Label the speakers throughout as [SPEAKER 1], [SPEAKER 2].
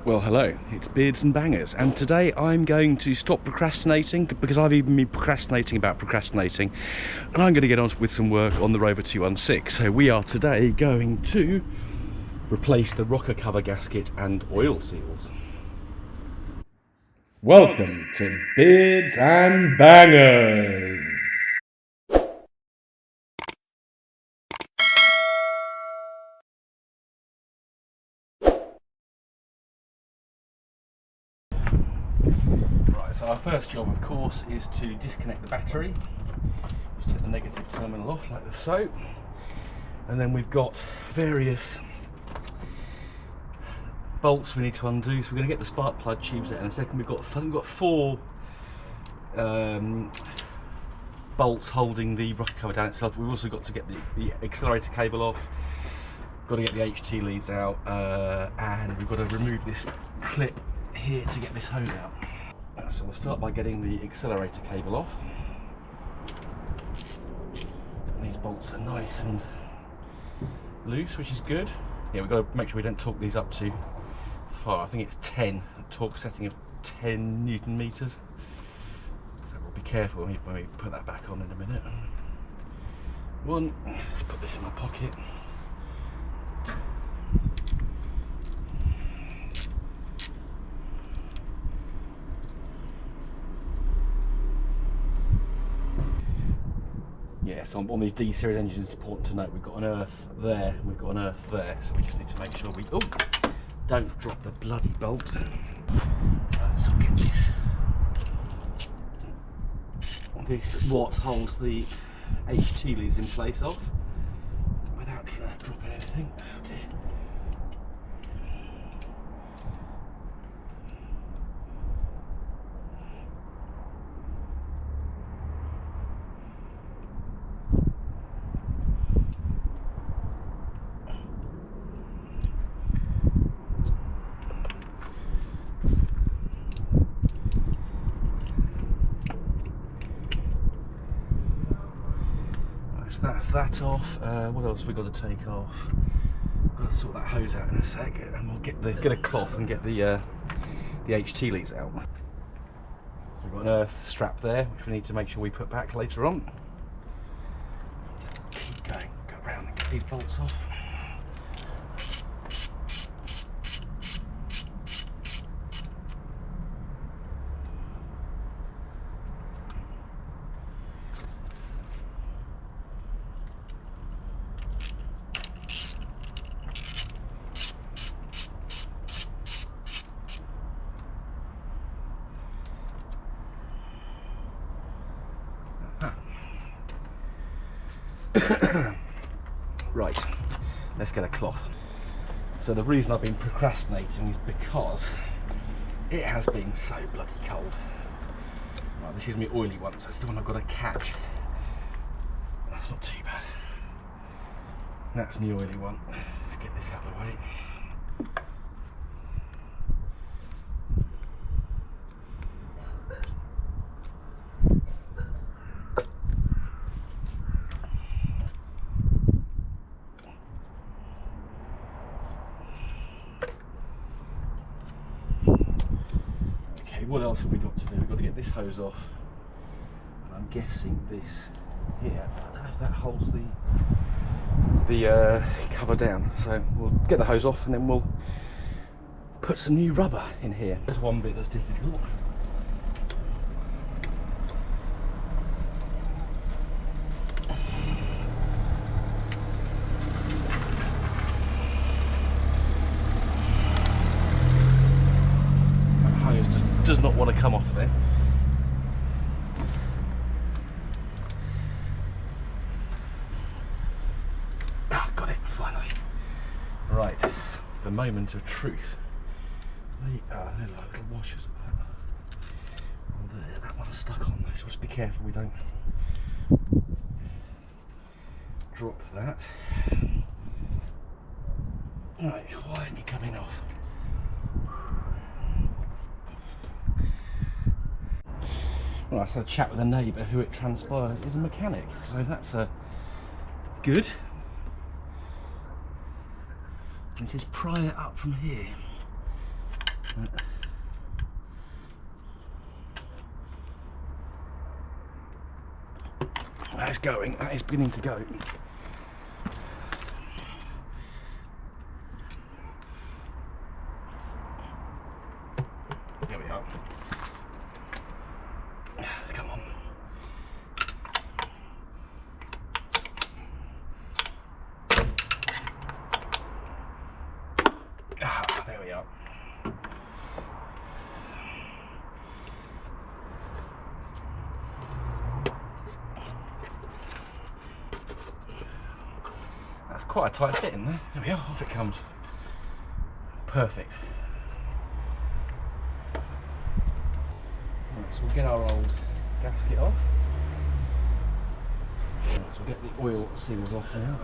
[SPEAKER 1] Well, hello, it's Beards and Bangers, and today I'm going to stop procrastinating, because I've even been procrastinating about procrastinating, and I'm going to get on with some work on the Rover 216. So we are today going to replace the rocker cover gasket and oil seals.
[SPEAKER 2] Welcome to Beards and Bangers.
[SPEAKER 1] Right, so our first job, of course, is to disconnect the battery. Just take the negative terminal off like so, and then we've got various bolts we need to undo. So we're going to get the spark plug tubes out in a second. I think we've got four bolts holding the rocker cover down itself. We've also got to get the accelerator cable off, got to get the HT leads out, and we've got to remove this clip here to get this hose out. So we'll start by getting the accelerator cable off. These bolts are nice and loose, which is good. Yeah, we've got to make sure we don't torque these up too far. I think it's 10, a torque setting of 10 Newton meters. So we'll be careful when we put that back on in a minute. Let's put this in my pocket. Yeah, so on these D series engines, it's important to note we've got an earth there and we've got an earth there, so we just need to make sure we don't drop the bloody bolt. So we'll get this what holds the HT leads in place off without dropping anything. Oh dear. That's that off. What else have we got to take off? Got to sort that hose out in a sec, and we'll get a cloth and get the HT leads out. So we've got an earth strap there, which we need to make sure we put back later on. Just keep going, go around and get these bolts off. Right, let's get a cloth. So the reason I've been procrastinating is because it has been so bloody cold. Right, this is my oily one, so it's the one I've got to catch. That's not too bad. That's my oily one. Let's get this out of the way. What else have we got to do? We've got to get this hose off, and I'm guessing this here, I don't know if that holds the cover down, so we'll get the hose off and then we'll put some new rubber in here. There's one bit that's difficult. Does not want to come off there. Ah, got it, finally. Right, the moment of truth. They're like little washers of that. That one's stuck on there, so just be careful we don't drop that. Right, why aren't you coming off? Well, I had a chat with a neighbour who it transpires is a mechanic, so that's good. And it says pry it up from here. That is going, that is beginning to go. There we are. Come on. There we are. That's quite a tight fit in there. There we are, off it comes. Perfect. Right, so we'll get our old gasket off. Right, so we'll get the oil seals off now.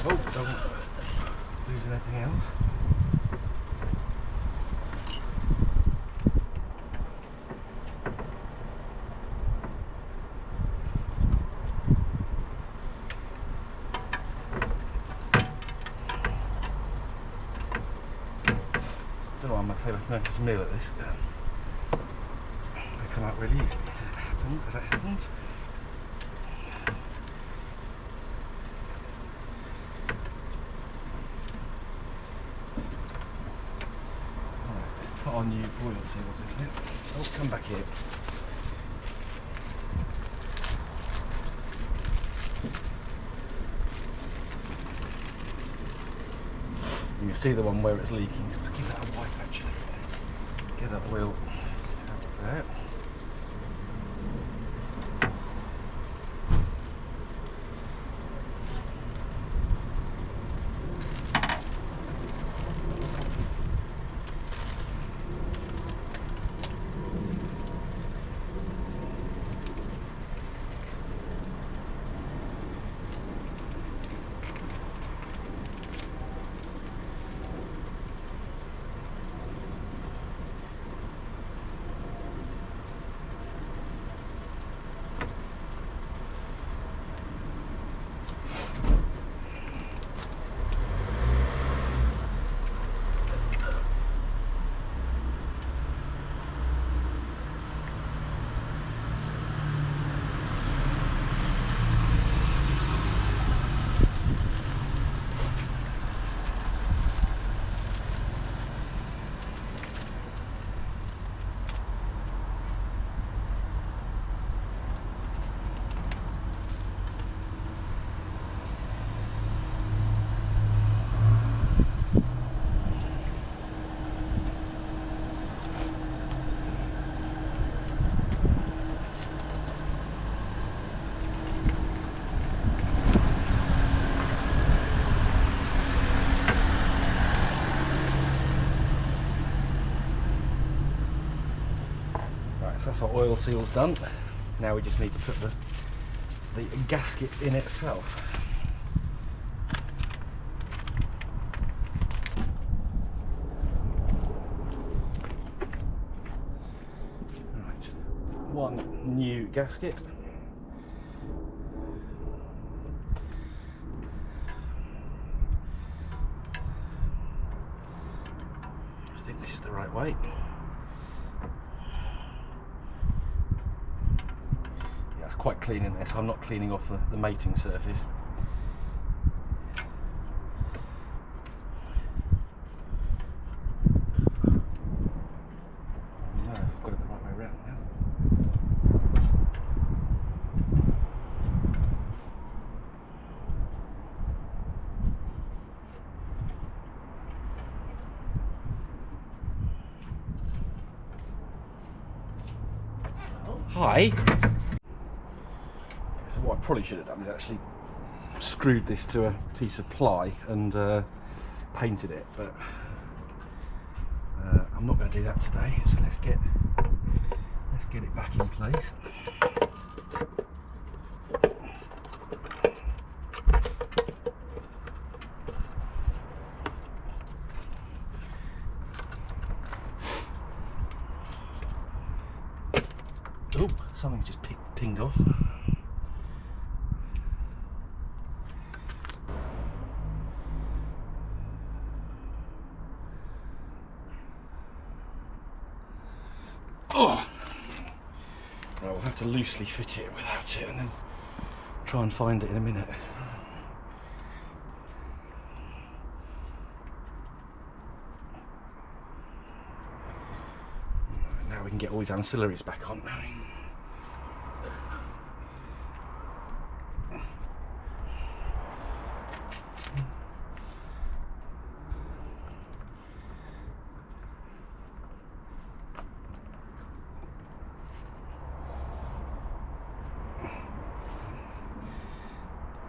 [SPEAKER 1] Oh, don't lose anything else. I don't know why I'm taking a notice meal at this. They come out really easily. As that happens. Put our new oil seals in here. Oh, come back here. You can see the one where it's leaking. So give that a wipe actually. Get that oil out of there. So that's our oil seals done. Now we just need to put the gasket in itself. Right, one new gasket. I think this is the right way. Quite clean in there, so I'm not cleaning off the mating surface. No, I've got it the right way around now. Hi. So what I probably should have done is actually screwed this to a piece of ply and painted it, but I'm not going to do that today. So let's get it back in place. Oh, something just pinged off. Oh! Right, we'll have to loosely fit it without it and then try and find it in a minute. Now we can get all these ancillaries back on.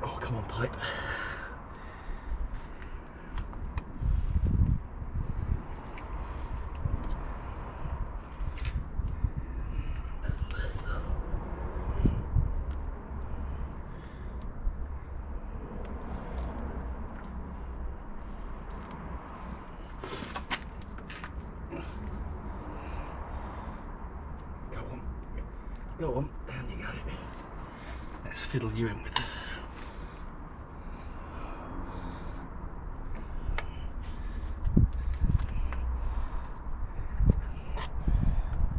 [SPEAKER 1] Oh, come on, pipe. Go on, down you go. Let's fiddle you in with it.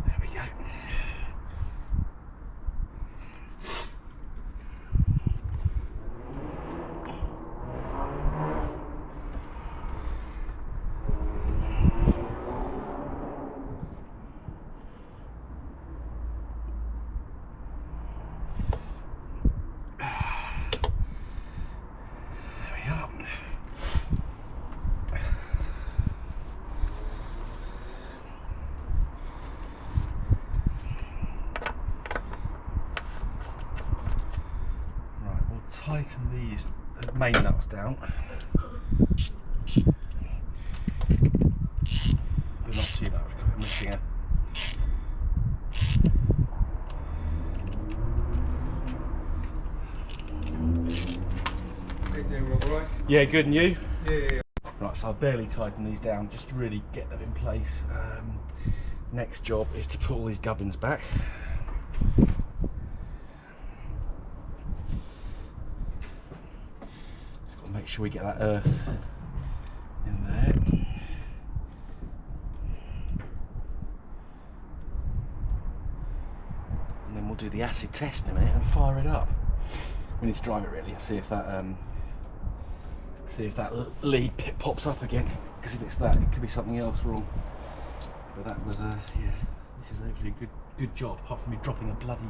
[SPEAKER 1] There we go. Tighten these main nuts down. But not too much because I'm missing it. Yeah, good, and you?
[SPEAKER 3] Yeah.
[SPEAKER 1] Right, so I've barely tightened these down just to really get them in place. Next job is to put all these gubbins back. Make sure we get that earth in there. And then we'll do the acid test in a minute and fire it up. We need to drive it really and see if that lead pops up again. Because if it's that, it could be something else wrong. But that was yeah, this is hopefully a good job, apart from me dropping a bloody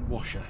[SPEAKER 1] washer.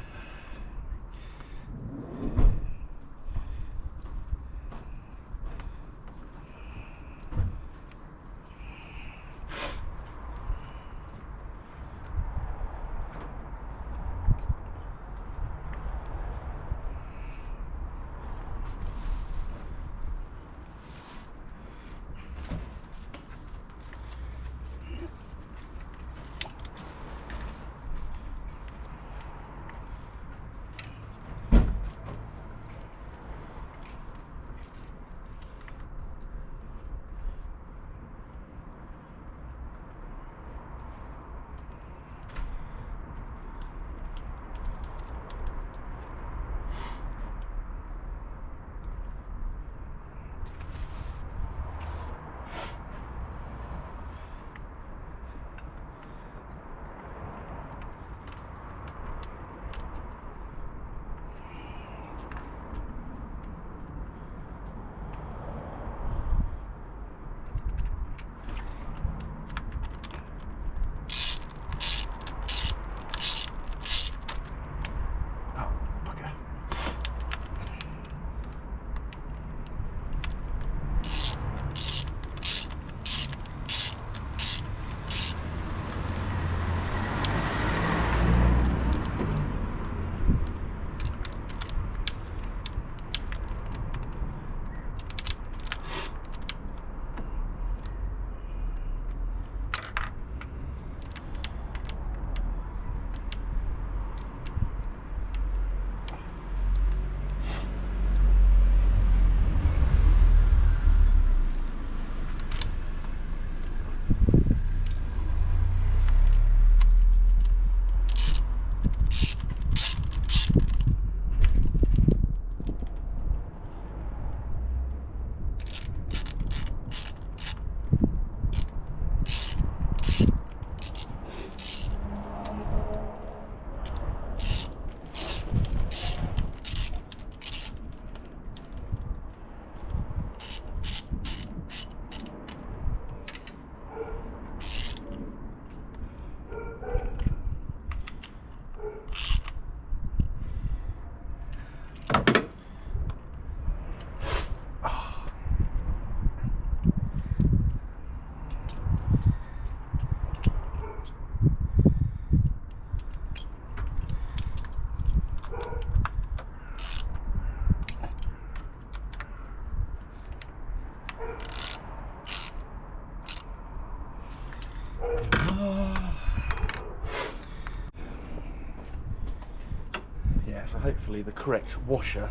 [SPEAKER 1] hopefully the correct washer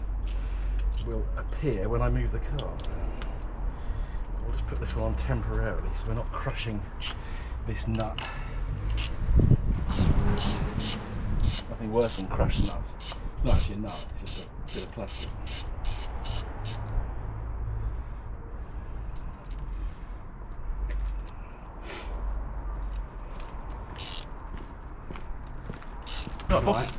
[SPEAKER 1] will appear when I move the car. We'll just put this one on temporarily so we're not crushing this nut. Nothing worse than crushed nuts. It's not actually a nut, it's just a bit of plastic. Right, boss.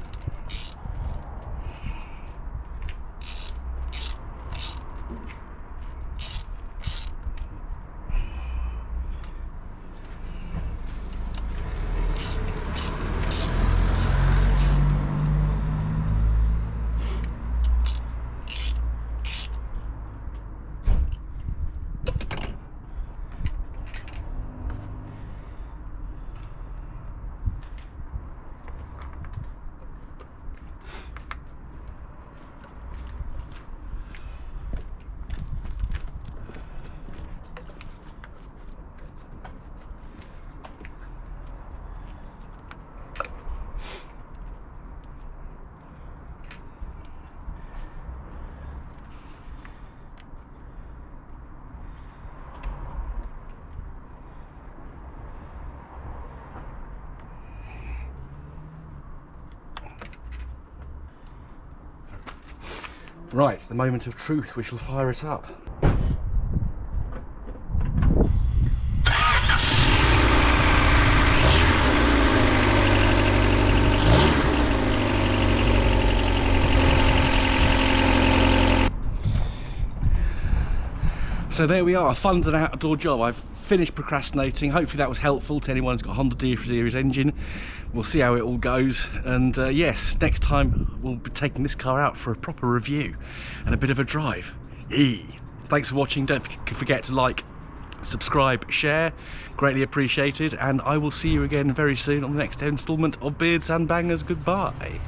[SPEAKER 1] Right, the moment of truth, we shall fire it up. So there we are, a fun and outdoor job. I've finished procrastinating. Hopefully that was helpful to anyone who's got a Honda D series engine. We'll see how it all goes. And yes, next time we'll be taking this car out for a proper review and a bit of a drive. Thanks for watching. Don't forget to like, subscribe, share. Greatly appreciated. And I will see you again very soon on the next instalment of Beards and Bangers. Goodbye.